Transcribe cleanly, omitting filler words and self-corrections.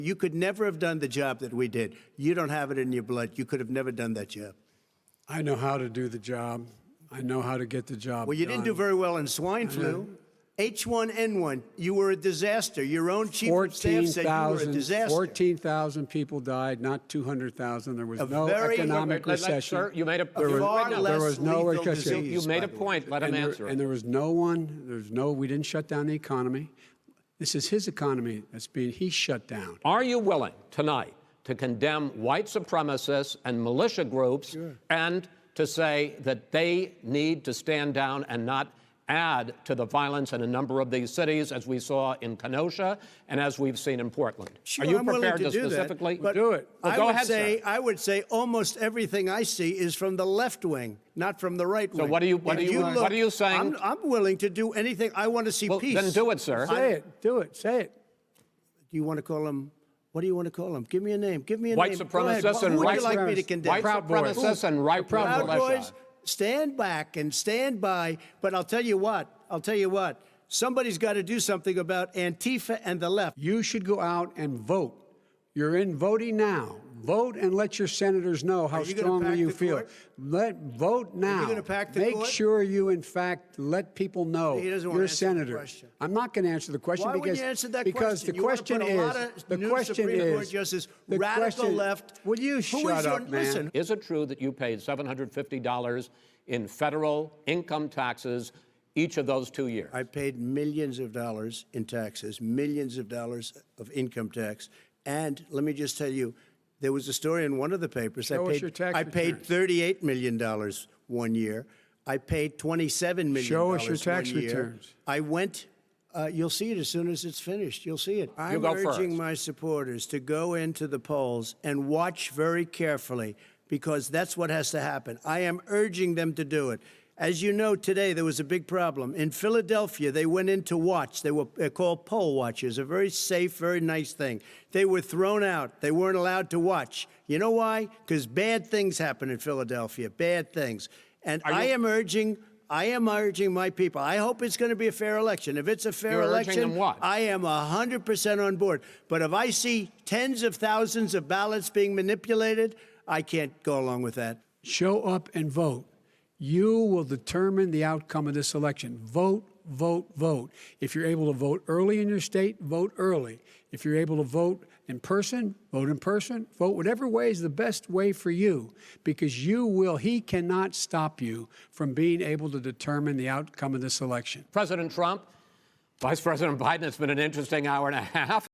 You could never have done the job that we did. You don't have it in your blood. You could have never done that job. I know how to do the job. I know how to get the job Well, you done. didn't do very well in swine flu. H1N1, you were a disaster. Your own chief of staff said you were a disaster. 14,000 people died, not 200,000. There was no economic recession. Sir, you made a There was no recession. You made a point. Let him answer it. And there was we didn't shut down the economy. This is his economy he's shut down. Are you willing tonight to condemn white supremacists and militia groups and to say that they need to stand down and not add to the violence in a number of these cities, as we saw in Kenosha and as we've seen in Portland? Sure, Are you I'm willing prepared to do specifically that, but do it? Well, go ahead, sir. I would say almost everything I see is from the left wing, not from the right wing. So what are you saying? I'm willing to do anything. I want to see peace. Then do it, sir. Say it. Do it. Say it. Do you want to call him? What do you want to call him? Give me a name. Give me a White name. supremacists and Who would white you like me to condemn? White supremacists and right Proud militia. Boys, stand back and stand by. But I'll tell you what. Somebody's got to do something about Antifa and the left. You should go out and vote. You're in voting now. Vote and let your senators know how strongly you feel. Vote now. Are you gonna pack the Make court? sure you, in fact, let people know He doesn't want you're a to answer the senator. question. I'm not going to answer the question Why because wouldn't you answer that because question? the question You want to is put a lot of the new question Supreme Court is justices, the radical question- left. Will you Who shut is your- up, man? listen. Is it true that you paid $750 in federal income taxes each of those 2 years? I paid millions of dollars in taxes, millions of dollars of income tax. And let me just tell you, there was a story in one of the papers. Show us your tax I paid returns. $38 million one year. I paid $27 million Show us your tax one year. returns. I went, you'll see it as soon as it's finished. You'll see it. I'm go urging first. my supporters to go into the polls and watch very carefully, because that's what has to happen. I am urging them to do it. As you know, today there was a big problem. In Philadelphia, they went in to watch. They're called poll watchers, a very safe, very nice thing. They were thrown out. They weren't allowed to watch. You know why? Because bad things happen in Philadelphia, bad things. And I am urging my people. I hope it's going to be a fair election. If it's a fair You're urging election, them what? I am 100% on board. But if I see tens of thousands of ballots being manipulated, I can't go along with that. Show up and vote. You will determine the outcome of this election. Vote, vote, vote. If you're able to vote early in your state, vote early. If you're able to vote in person, vote in person. Vote whatever way is the best way for you, because he cannot stop you from being able to determine the outcome of this election. President Trump, Vice President Biden, it's been an interesting hour and a half.